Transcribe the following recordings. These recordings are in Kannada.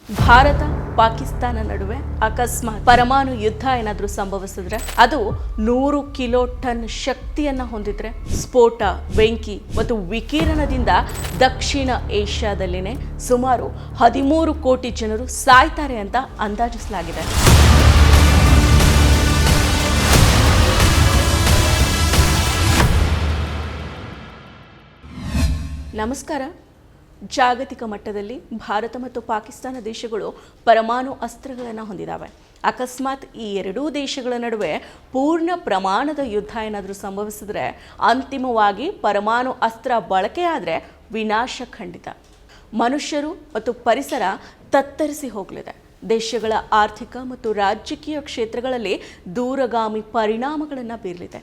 ಭಾರತ ಪಾಕಿಸ್ತಾನ ನಡುವೆ ಅಕಸ್ಮಾತ್ ಪರಮಾಣು ಯುದ್ಧ ಏನಾದರೂ ಸಂಭವಿಸಿದ್ರೆ ಅದು 100 ಕಿಲೋ ಟನ್ ಶಕ್ತಿಯನ್ನ ಹೊಂದಿದ್ರೆ ಸ್ಫೋಟ, ಬೆಂಕಿ ಮತ್ತು ವಿಕಿರಣದಿಂದ ದಕ್ಷಿಣ ಏಷ್ಯಾದಲ್ಲಿನೇ ಸುಮಾರು 13 ಕೋಟಿ ಜನರು ಸಾಯ್ತಾರೆ ಅಂತ ಅಂದಾಜಿಸಲಾಗಿದೆ. ನಮಸ್ಕಾರ. ಜಾಗತಿಕ ಮಟ್ಟದಲ್ಲಿ ಭಾರತ ಮತ್ತು ಪಾಕಿಸ್ತಾನ ದೇಶಗಳು ಪರಮಾಣು ಅಸ್ತ್ರಗಳನ್ನು ಹೊಂದಿದ್ದಾವೆ. ಅಕಸ್ಮಾತ್ ಈ ಎರಡೂ ದೇಶಗಳ ನಡುವೆ ಪೂರ್ಣ ಪ್ರಮಾಣದ ಯುದ್ಧ ಏನಾದರೂ ಸಂಭವಿಸಿದ್ರೆ ಅಂತಿಮವಾಗಿ ಪರಮಾಣು ಅಸ್ತ್ರ ಬಳಕೆಯಾದರೆ ವಿನಾಶ ಖಂಡಿತ. ಮನುಷ್ಯರು ಮತ್ತು ಪರಿಸರ ತತ್ತರಿಸಿ ಹೋಗಲಿದೆ. ದೇಶಗಳ ಆರ್ಥಿಕ ಮತ್ತು ರಾಜಕೀಯ ಕ್ಷೇತ್ರಗಳಲ್ಲಿ ದೂರಗಾಮಿ ಪರಿಣಾಮಗಳನ್ನು ಬೀರಲಿದೆ.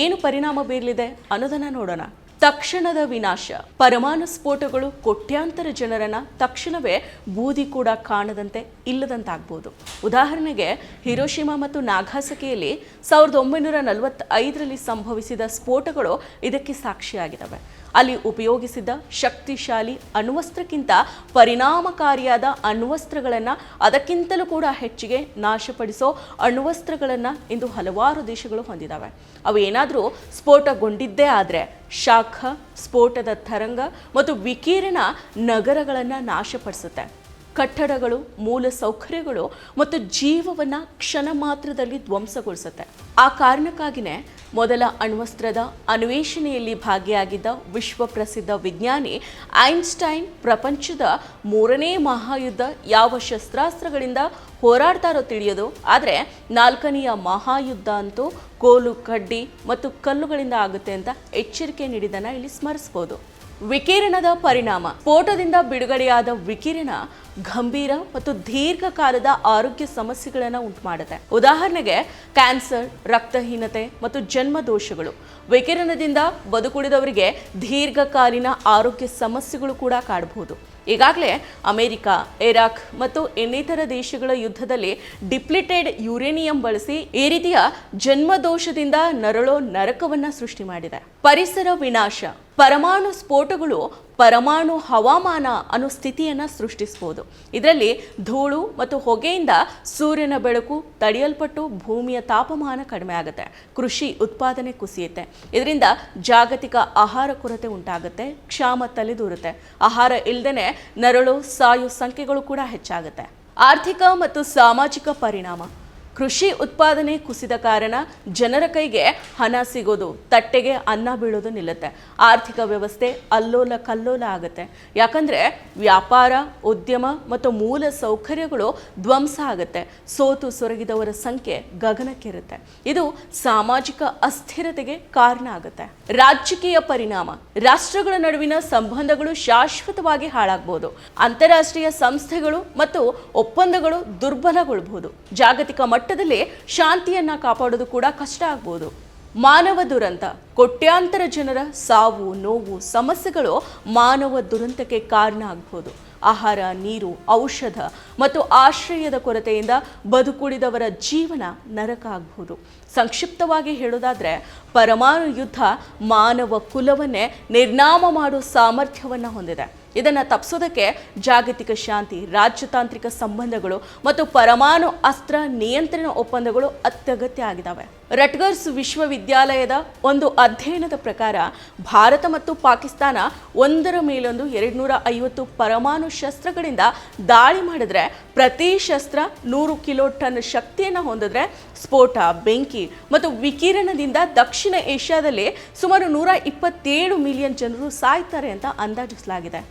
ಏನು ಪರಿಣಾಮ ಬೀರಲಿದೆ ಅನ್ನೋದನ್ನು ನೋಡೋಣ. ತಕ್ಷಣದ ವಿನಾಶ. ಪರಮಾಣು ಸ್ಫೋಟಗಳು ಕೋಟ್ಯಾಂತರ ಜನರನ್ನ ತಕ್ಷಣವೇ ಬೂದಿ ಕೂಡ ಕಾಣದಂತೆ ಇಲ್ಲದಂತಾಗ್ಬೋದು. ಉದಾಹರಣೆಗೆ ಹಿರೋಶಿಮಾ ಮತ್ತು ನಾಗಾಸಾಕಿಯಲ್ಲಿ 1945ರಲ್ಲಿ ಸಂಭವಿಸಿದ ಸ್ಫೋಟಗಳು ಇದಕ್ಕೆ ಸಾಕ್ಷಿಯಾಗಿದ್ದಾವೆ. ಅಲ್ಲಿ ಉಪಯೋಗಿಸಿದ ಶಕ್ತಿಶಾಲಿ ಅಣ್ವಸ್ತ್ರಕ್ಕಿಂತ ಪರಿಣಾಮಕಾರಿಯಾದ ಅಣ್ವಸ್ತ್ರಗಳನ್ನು, ಅದಕ್ಕಿಂತಲೂ ಕೂಡ ಹೆಚ್ಚಿಗೆ ನಾಶಪಡಿಸೋ ಅಣ್ವಸ್ತ್ರಗಳನ್ನು ಇಂದು ಹಲವಾರು ದೇಶಗಳು ಹೊಂದಿದ್ದಾವೆ. ಅವು ಏನಾದರೂ ಸ್ಫೋಟಗೊಂಡಿದ್ದೇ ಆದರೆ ಶಾಖ, ಸ್ಫೋಟದ ತರಂಗ ಮತ್ತು ವಿಕಿರಣ ನಗರಗಳನ್ನು ನಾಶಪಡಿಸುತ್ತೆ. ಕಟ್ಟಡಗಳು, ಮೂಲ ಸೌಕರ್ಯಗಳು ಮತ್ತು ಜೀವವನ್ನು ಕ್ಷಣ ಮಾತ್ರದಲ್ಲಿ ಧ್ವಂಸಗೊಳಿಸುತ್ತೆ. ಆ ಕಾರಣಕ್ಕಾಗಿಯೇ ಮೊದಲ ಅಣ್ವಸ್ತ್ರದ ಅನ್ವೇಷಣೆಯಲ್ಲಿ ಭಾಗಿಯಾಗಿದ್ದ ವಿಶ್ವಪ್ರಸಿದ್ಧ ವಿಜ್ಞಾನಿ ಐನ್ಸ್ಟೈನ್ ಪ್ರಪಂಚದ 3ನೇ ಮಹಾಯುದ್ಧ ಯಾವ ಶಸ್ತ್ರಾಸ್ತ್ರಗಳಿಂದ ಹೋರಾಡ್ತಾರೋ ತಿಳಿಯೋದು, ಆದರೆ 4ನೆಯ ಮಹಾಯುದ್ಧ ಅಂತೂ ಕೋಲು, ಕಡ್ಡಿ ಮತ್ತು ಕಲ್ಲುಗಳಿಂದ ಆಗುತ್ತೆ ಅಂತ ಎಚ್ಚರಿಕೆ ನೀಡಿದ್ದನ್ನು ಇಲ್ಲಿ ಸ್ಮರಿಸಬಹುದು. ವಿಕಿರಣದ ಪರಿಣಾಮ. ಸ್ಫೋಟದಿಂದ ಬಿಡುಗಡೆಯಾದ ವಿಕಿರಣ ಗಂಭೀರ ಮತ್ತು ದೀರ್ಘಕಾಲದ ಆರೋಗ್ಯ ಸಮಸ್ಯೆಗಳನ್ನು ಉಂಟುಮಾಡುತ್ತೆ. ಉದಾಹರಣೆಗೆ ಕ್ಯಾನ್ಸರ್, ರಕ್ತಹೀನತೆ ಮತ್ತು ಜನ್ಮ ದೋಷಗಳು. ವಿಕಿರಣದಿಂದ ಬದುಕುಳಿದವರಿಗೆ ದೀರ್ಘಕಾಲೀನ ಆರೋಗ್ಯ ಸಮಸ್ಯೆಗಳು ಕೂಡ ಕಾಡಬಹುದು. ಈಗಾಗಲೇ ಅಮೆರಿಕ, ಇರಾಕ್ ಮತ್ತು ಇನ್ನಿತರ ದೇಶಗಳ ಯುದ್ಧದಲ್ಲಿ ಡಿಪ್ಲಿಟೆಡ್ ಯುರೇನಿಯಂ ಬಳಸಿ ಈ ರೀತಿಯ ಜನ್ಮದೋಷದಿಂದ ನರಳೋ ನರಕವನ್ನ ಸೃಷ್ಟಿ ಮಾಡಿದೆ. ಪರಿಸರ ವಿನಾಶ. ಪರಮಾಣು ಸ್ಫೋಟಗಳು ಪರಮಾಣು ಹವಾಮಾನ ಅನ್ನೋ ಸ್ಥಿತಿಯನ್ನು ಸೃಷ್ಟಿಸಬಹುದು. ಇದರಲ್ಲಿ ಧೂಳು ಮತ್ತು ಹೊಗೆಯಿಂದ ಸೂರ್ಯನ ಬೆಳಕು ತಡೆಯಲ್ಪಟ್ಟು ಭೂಮಿಯ ತಾಪಮಾನ ಕಡಿಮೆ ಆಗುತ್ತೆ. ಕೃಷಿ ಉತ್ಪಾದನೆ ಕುಸಿಯುತ್ತೆ. ಇದರಿಂದ ಜಾಗತಿಕ ಆಹಾರ ಕೊರತೆ ಉಂಟಾಗುತ್ತೆ. ಕ್ಷಾಮ ತಲೆದೂರುತ್ತೆ. ಆಹಾರ ಇಲ್ಲದೇ ನರಳು ಸಾಯೋ ಸಂಖ್ಯೆಗಳು ಕೂಡ ಹೆಚ್ಚಾಗುತ್ತೆ. ಆರ್ಥಿಕ ಮತ್ತು ಸಾಮಾಜಿಕ ಪರಿಣಾಮ. ಕೃಷಿ ಉತ್ಪಾದನೆ ಕುಸಿದ ಕಾರಣ ಜನರ ಕೈಗೆ ಹಣ ಸಿಗೋದು, ತಟ್ಟೆಗೆ ಅನ್ನ ಬೀಳೋದು ನಿಲ್ಲುತ್ತೆ. ಆರ್ಥಿಕ ವ್ಯವಸ್ಥೆ ಅಲ್ಲೋಲ ಕಲ್ಲೋಲ ಆಗುತ್ತೆ. ಯಾಕಂದರೆ ವ್ಯಾಪಾರ, ಉದ್ಯಮ ಮತ್ತು ಮೂಲ ಸೌಕರ್ಯಗಳು ಧ್ವಂಸ ಆಗುತ್ತೆ. ಸೋತು ಸೊರಗಿದವರ ಸಂಖ್ಯೆ ಗಗನಕ್ಕೇರುತ್ತೆ. ಇದು ಸಾಮಾಜಿಕ ಅಸ್ಥಿರತೆಗೆ ಕಾರಣ ಆಗುತ್ತೆ. ರಾಜಕೀಯ ಪರಿಣಾಮ. ರಾಷ್ಟ್ರಗಳ ನಡುವಿನ ಸಂಬಂಧಗಳು ಶಾಶ್ವತವಾಗಿ ಹಾಳಾಗಬಹುದು. ಅಂತಾರಾಷ್ಟ್ರೀಯ ಸಂಸ್ಥೆಗಳು ಮತ್ತು ಒಪ್ಪಂದಗಳು ದುರ್ಬಲಗೊಳ್ಳಬಹುದು. ಜಾಗತಿಕ ಮಟ್ಟದಲ್ಲಿ ಶಾಂತಿಯನ್ನ ಕಾಪಾಡೋದು ಕೂಡ ಕಷ್ಟ ಆಗ್ಬೋದು. ಮಾನವ ದುರಂತ. ಕೋಟ್ಯಾಂತರ ಜನರ ಸಾವು, ನೋವು, ಸಮಸ್ಯೆಗಳು ಮಾನವ ದುರಂತಕ್ಕೆ ಕಾರಣ ಆಗಬಹುದು. ಆಹಾರ, ನೀರು, ಔಷಧ ಮತ್ತು ಆಶ್ರಯದ ಕೊರತೆಯಿಂದ ಬದುಕುಳಿದವರ ಜೀವನ ನರಕ ಆಗಬಹುದು. ಸಂಕ್ಷಿಪ್ತವಾಗಿ ಹೇಳೋದಾದರೆ ಪರಮಾಣು ಯುದ್ಧ ಮಾನವ ಕುಲವನ್ನೇ ನಿರ್ನಾಮ ಮಾಡೋ ಸಾಮರ್ಥ್ಯವನ್ನು ಹೊಂದಿದೆ. ಇದನ್ನು ತಪ್ಪಿಸೋದಕ್ಕೆ ಜಾಗತಿಕ ಶಾಂತಿ, ರಾಜತಾಂತ್ರಿಕ ಸಂಬಂಧಗಳು ಮತ್ತು ಪರಮಾಣು ಅಸ್ತ್ರ ನಿಯಂತ್ರಣ ಒಪ್ಪಂದಗಳು ಅತ್ಯಗತ್ಯ ಆಗಿದ್ದಾವೆ. ರಟ್ಗರ್ಸ್ ವಿಶ್ವವಿದ್ಯಾಲಯದ ಒಂದು ಅಧ್ಯಯನದ ಪ್ರಕಾರ ಭಾರತ ಮತ್ತು ಪಾಕಿಸ್ತಾನ ಒಂದರ ಮೇಲೊಂದು 250 ಪರಮಾಣು ಶಸ್ತ್ರಗಳಿಂದ ದಾಳಿ ಮಾಡಿದ್ರೆ ಪ್ರತಿ ಶಸ್ತ್ರ 100 ಕಿಲೋ ಟನ್ ಶಕ್ತಿಯನ್ನು ಹೊಂದಿದ್ರೆ ಸ್ಫೋಟ, ಬೆಂಕಿ ಮತ್ತು ವಿಕಿರಣದಿಂದ ದಕ್ಷಿಣ ಏಷ್ಯಾದಲ್ಲಿ ಸುಮಾರು 127 ಮಿಲಿಯನ್ ಜನರು ಸಾಯ್ತಾರೆ ಅಂತ ಅಂದಾಜಿಸಲಾಗಿದೆ.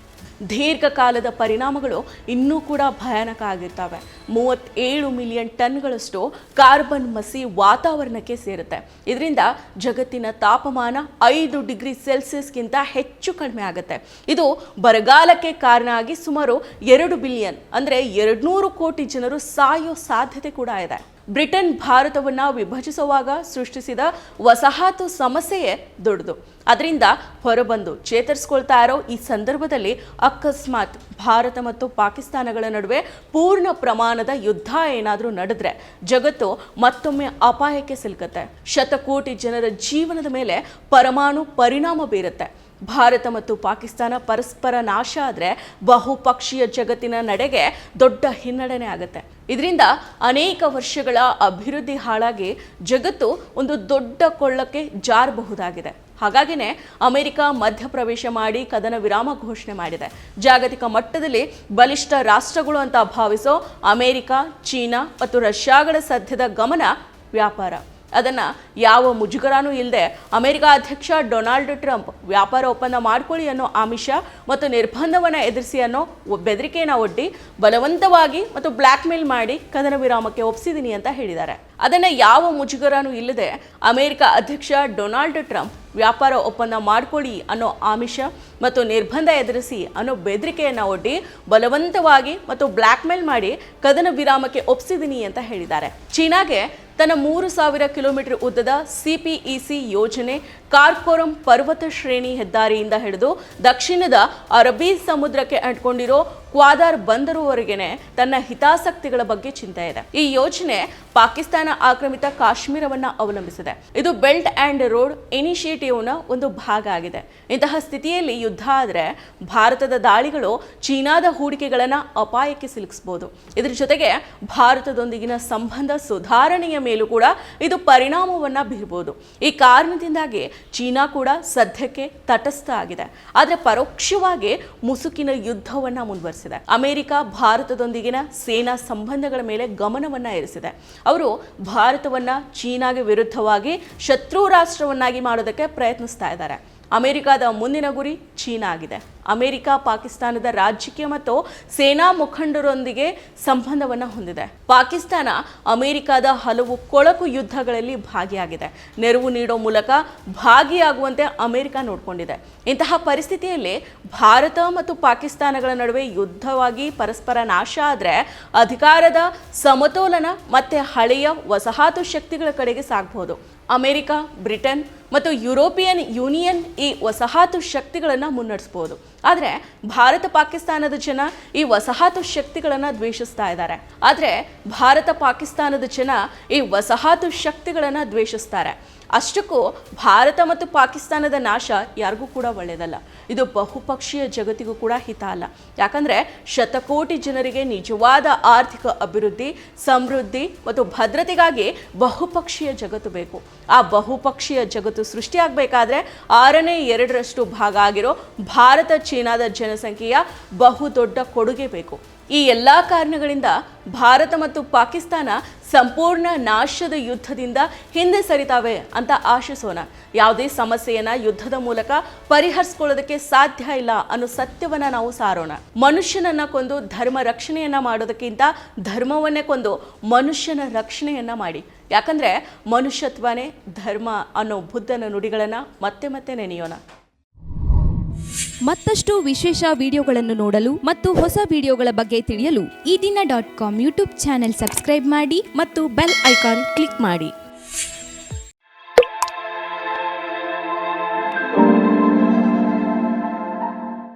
ದೀರ್ಘಕಾಲದ ಪರಿಣಾಮಗಳು ಇನ್ನೂ ಕೂಡ ಭಯಾನಕ ಆಗಿರ್ತವೆ. 37 ಮಿಲಿಯನ್ ಟನ್ಗಳಷ್ಟು ಕಾರ್ಬನ್ ಮಸಿ ವಾತಾವರಣಕ್ಕೆ ಸೇರುತ್ತೆ. ಇದರಿಂದ ಜಗತ್ತಿನ ತಾಪಮಾನ 5 ಡಿಗ್ರಿ ಸೆಲ್ಸಿಯಸ್ಗಿಂತ ಹೆಚ್ಚು ಕಡಿಮೆ ಆಗುತ್ತೆ. ಇದು ಬರಗಾಲಕ್ಕೆ ಕಾರಣ ಆಗಿ ಸುಮಾರು 2 ಬಿಲಿಯನ್ ಅಂದರೆ 200 ಕೋಟಿ ಜನರು ಸಾಯೋ ಸಾಧ್ಯತೆ ಕೂಡ ಇದೆ. ಬ್ರಿಟನ್ ಭಾರತವನ್ನು ವಿಭಜಿಸುವಾಗ ಸೃಷ್ಟಿಸಿದ ವಸಾಹತು ಸಮಸ್ಯೆಯೇ ದೊಡ್ಡದು. ಅದರಿಂದ ಹೊರಬಂದು ಚೇತರಿಸಿಕೊಳ್ತಾ ಇರೋ ಈ ಸಂದರ್ಭದಲ್ಲಿ ಅಕಸ್ಮಾತ್ ಭಾರತ ಮತ್ತು ಪಾಕಿಸ್ತಾನಗಳ ನಡುವೆ ಪೂರ್ಣ ಪ್ರಮಾಣದ ಯುದ್ಧ ಏನಾದರೂ ನಡೆದ್ರೆ ಜಗತ್ತು ಮತ್ತೊಮ್ಮೆ ಅಪಾಯಕ್ಕೆ ಸಿಲುಕುತ್ತೆ. ಶತಕೋಟಿ ಜನರ ಜೀವನದ ಮೇಲೆ ಪರಮಾಣು ಪರಿಣಾಮ ಬೀರುತ್ತೆ. ಭಾರತ ಮತ್ತು ಪಾಕಿಸ್ತಾನ ಪರಸ್ಪರ ನಾಶ ಆದರೆ ಬಹುಪಕ್ಷೀಯ ಜಗತ್ತಿನ ನಡೆಗೆ ದೊಡ್ಡ ಹಿನ್ನಡೆನೇ ಆಗುತ್ತೆ. ಇದರಿಂದ ಅನೇಕ ವರ್ಷಗಳ ಅಭಿವೃದ್ಧಿ ಹಾಳಾಗಿ ಜಗತ್ತು ಒಂದು ದೊಡ್ಡ ಕೊಳ್ಳಕ್ಕೆ ಜಾರಬಹುದಾಗಿದೆ. ಹಾಗಾಗಿನೇ ಅಮೆರಿಕ ಮಧ್ಯಪ್ರವೇಶ ಮಾಡಿ ಕದನ ವಿರಾಮ ಘೋಷಣೆ ಮಾಡಿದೆ. ಜಾಗತಿಕ ಮಟ್ಟದಲ್ಲಿ ಬಲಿಷ್ಠ ರಾಷ್ಟ್ರಗಳು ಅಂತ ಭಾವಿಸೋ ಅಮೆರಿಕ, ಚೀನಾ ಮತ್ತು ರಷ್ಯಾಗಳ ಸದ್ಯದ ಗಮನ ವ್ಯಾಪಾರ. ಅದನ್ನು ಯಾವ ಮುಜುಗರನೂ ಇಲ್ಲದೆ ಅಮೆರಿಕ ಅಧ್ಯಕ್ಷ ಡೊನಾಲ್ಡ್ ಟ್ರಂಪ್ ವ್ಯಾಪಾರ ಒಪ್ಪಂದ ಮಾಡ್ಕೊಳ್ಳಿ ಅನ್ನೋ ಆಮಿಷ ಮತ್ತು ನಿರ್ಬಂಧವನ್ನು ಎದುರಿಸಿ ಅನ್ನೋ ಬೆದರಿಕೆಯನ್ನು ಒಡ್ಡಿ ಬಲವಂತವಾಗಿ ಮತ್ತು ಬ್ಲ್ಯಾಕ್ ಮೇಲ್ ಮಾಡಿ ಕದನ ವಿರಾಮಕ್ಕೆ ಒಪ್ಪಿಸಿದ್ದೀನಿ ಅಂತ ಹೇಳಿದ್ದಾರೆ. ಅದನ್ನು ಯಾವ ಮುಜುಗರನೂ ಇಲ್ಲದೆ ಅಮೆರಿಕ ಅಧ್ಯಕ್ಷ ಡೊನಾಲ್ಡ್ ಟ್ರಂಪ್ ವ್ಯಾಪಾರ ಒಪ್ಪಂದ ಮಾಡ್ಕೊಳ್ಳಿ ಅನ್ನೋ ಆಮಿಷ ಮತ್ತು ನಿರ್ಬಂಧ ಎದುರಿಸಿ ಅನ್ನೋ ಬೆದರಿಕೆಯನ್ನು ಒಡ್ಡಿ ಬಲವಂತವಾಗಿ ಮತ್ತು ಬ್ಲ್ಯಾಕ್ ಮೇಲ್ ಮಾಡಿ ಕದನ ವಿರಾಮಕ್ಕೆ ಒಪ್ಪಿಸಿದ್ದೀನಿ ಅಂತ ಹೇಳಿದ್ದಾರೆ. ಚೀನಾಗೆ ತನ್ನ 3000 ಕಿಲೋಮೀಟರ್ ಉದ್ದದ CPEC ಯೋಜನೆ ಕಾರಕೋರಂ ಪರ್ವತ ಶ್ರೇಣಿ ಹೆದ್ದಾರಿಯಿಂದ ಹಿಡಿದು ದಕ್ಷಿಣದ ಅರಬ್ಬಿ ಸಮುದ್ರಕ್ಕೆ ಅಂಟ್ಕೊಂಡಿರೋ ಕ್ವಾದಾರ್ ಬಂದರುವರೆಗೆ ತನ್ನ ಹಿತಾಸಕ್ತಿಗಳ ಬಗ್ಗೆ ಚಿಂತೆ ಇದೆ. ಈ ಯೋಜನೆ ಪಾಕಿಸ್ತಾನ ಆಕ್ರಮಿತ ಕಾಶ್ಮೀರವನ್ನ ಅವಲಂಬಿಸಿದೆ. ಇದು ಬೆಲ್ಟ್ ಆ್ಯಂಡ್ ರೋಡ್ ಇನಿಷಿಯೇಟಿವ್ನ ಒಂದು ಭಾಗ ಆಗಿದೆ. ಇಂತಹ ಸ್ಥಿತಿಯಲ್ಲಿ ಯುದ್ಧ ಆದರೆ ಭಾರತದ ದಾಳಿಗಳು ಚೀನಾದ ಹೂಡಿಕೆಗಳನ್ನು ಅಪಾಯಕ್ಕೆ ಸಿಲುಕಿಸಬಹುದು. ಇದರ ಜೊತೆಗೆ ಭಾರತದೊಂದಿಗಿನ ಸಂಬಂಧ ಸುಧಾರಣೆಯ ಮೇಲೂ ಕೂಡ ಇದು ಪರಿಣಾಮವನ್ನ ಬೀರಬಹುದು. ಈ ಕಾರಣದಿಂದಾಗಿ ಚೀನಾ ಕೂಡ ಸದ್ಯಕ್ಕೆ ತಟಸ್ಥ ಆಗಿದೆ, ಆದರೆ ಪರೋಕ್ಷವಾಗಿ ಮುಸುಕಿನ ಯುದ್ಧವನ್ನ ಮುಂದುವರಿಸಿದೆ. ಅಮೆರಿಕ ಭಾರತದೊಂದಿಗಿನ ಸೇನಾ ಸಂಬಂಧಗಳ ಮೇಲೆ ಗಮನವನ್ನ ಇರಿಸಿದೆ. ಅವರು ಭಾರತವನ್ನ ಚೀನಾಗೆ ವಿರುದ್ಧವಾಗಿ ಶತ್ರು ರಾಷ್ಟ್ರವನ್ನಾಗಿ ಮಾಡೋದಕ್ಕೆ ಪ್ರಯತ್ನಿಸ್ತಾ ಇದ್ದಾರೆ. ಅಮೆರಿಕದ ಮುಂದಿನ ಗುರಿ ಚೀನಾ ಆಗಿದೆ. ಅಮೆರಿಕ ಪಾಕಿಸ್ತಾನದ ರಾಜಕೀಯ ಮತ್ತು ಸೇನಾ ಮುಖಂಡರೊಂದಿಗೆ ಸಂಬಂಧವನ್ನು ಹೊಂದಿದೆ. ಪಾಕಿಸ್ತಾನ ಅಮೆರಿಕದ ಹಲವು ಕೊಳಕು ಯುದ್ಧಗಳಲ್ಲಿ ಭಾಗಿಯಾಗಿದೆ. ನೆರವು ನೀಡೋ ಮೂಲಕ ಭಾಗಿಯಾಗುವಂತೆ ಅಮೆರಿಕ ನೋಡಿಕೊಂಡಿದೆ. ಇಂತಹ ಪರಿಸ್ಥಿತಿಯಲ್ಲಿ ಭಾರತ ಮತ್ತು ಪಾಕಿಸ್ತಾನಗಳ ನಡುವೆ ಯುದ್ಧವಾಗಿ ಪರಸ್ಪರ ನಾಶ ಆದರೆ ಅಧಿಕಾರದ ಸಮತೋಲನ ಮತ್ತೆ ಹಳೆಯ ವಸಾಹತು ಶಕ್ತಿಗಳ ಕಡೆಗೆ ಸಾಗಬಹುದು. ಅಮೆರಿಕ, ಬ್ರಿಟನ್ ಮತ್ತು ಯುರೋಪಿಯನ್ ಯೂನಿಯನ್ ಈ ವಸಾಹತು ಶಕ್ತಿಗಳನ್ನು ಮುನ್ನಡೆಸಬಹುದು. ಆದರೆ ಭಾರತ ಪಾಕಿಸ್ತಾನದ ಜನ ಈ ವಸಾಹತು ಶಕ್ತಿಗಳನ್ನು ದ್ವೇಷಿಸ್ತಾ ಇದ್ದಾರೆ. ಅಷ್ಟಕ್ಕೂ ಭಾರತ ಮತ್ತು ಪಾಕಿಸ್ತಾನದ ನಾಶ ಯಾರಿಗೂ ಕೂಡ ಒಳ್ಳೆಯದಲ್ಲ. ಇದು ಬಹುಪಕ್ಷೀಯ ಜಗತ್ತಿಗೂ ಕೂಡ ಹಿತ ಅಲ್ಲ. ಯಾಕಂದರೆ ಶತಕೋಟಿ ಜನರಿಗೆ ನಿಜವಾದ ಆರ್ಥಿಕ ಅಭಿವೃದ್ಧಿ, ಸಮೃದ್ಧಿ ಮತ್ತು ಭದ್ರತೆಗಾಗಿ ಬಹುಪಕ್ಷೀಯ ಜಗತ್ತು ಬೇಕು. ಆ ಬಹುಪಕ್ಷೀಯ ಜಗತ್ತು ಸೃಷ್ಟಿಯಾಗಬೇಕಾದ್ರೆ 2/6 ಭಾಗ ಆಗಿರೋ ಭಾರತ ಚೀನಾದ ಜನಸಂಖ್ಯೆಯ ಬಹುದೊಡ್ಡ ಕೊಡುಗೆ ಬೇಕು. ಈ ಎಲ್ಲ ಕಾರಣಗಳಿಂದ ಭಾರತ ಮತ್ತು ಪಾಕಿಸ್ತಾನ ಸಂಪೂರ್ಣ ನಾಶದ ಯುದ್ಧದಿಂದ ಹಿಂದೆ ಸರಿತಾವೆ ಅಂತ ಆಶಿಸೋಣ. ಯಾವುದೇ ಸಮಸ್ಯೆಯನ್ನ ಯುದ್ಧದ ಮೂಲಕ ಪರಿಹರಿಸಿಕೊಳ್ಳೋದಕ್ಕೆ ಸಾಧ್ಯ ಇಲ್ಲ ಅನ್ನೋ ಸತ್ಯವನ್ನ ನಾವು ಸಾರೋಣ. ಮನುಷ್ಯನನ್ನ ಕೊಂದು ಧರ್ಮ ರಕ್ಷಣೆಯನ್ನ ಮಾಡೋದಕ್ಕಿಂತ ಧರ್ಮವನ್ನೇ ಕೊಂದು ಮನುಷ್ಯನ ರಕ್ಷಣೆಯನ್ನ ಮಾಡಿ. ಯಾಕಂದ್ರೆ ಮನುಷ್ಯತ್ವನೇ ಧರ್ಮ ಅನ್ನೋ ಬುದ್ಧನ ನುಡಿಗಳನ್ನ ಮತ್ತೆ ಮತ್ತೆ ನೆನೆಯೋಣ. ಮತ್ತಷ್ಟು ವಿಶೇಷ ವಿಡಿಯೋಗಳನ್ನು ನೋಡಲು ಮತ್ತು ಹೊಸ ವಿಡಿಯೋಗಳ ಬಗ್ಗೆ ತಿಳಿಯಲು eDina.com ಯೂಟ್ಯೂಬ್ ಚಾನೆಲ್ ಸಬ್ಸ್ಕ್ರೈಬ್ ಮಾಡಿ ಮತ್ತು ಬೆಲ್ ಐಕಾನ್ ಕ್ಲಿಕ್ ಮಾಡಿ.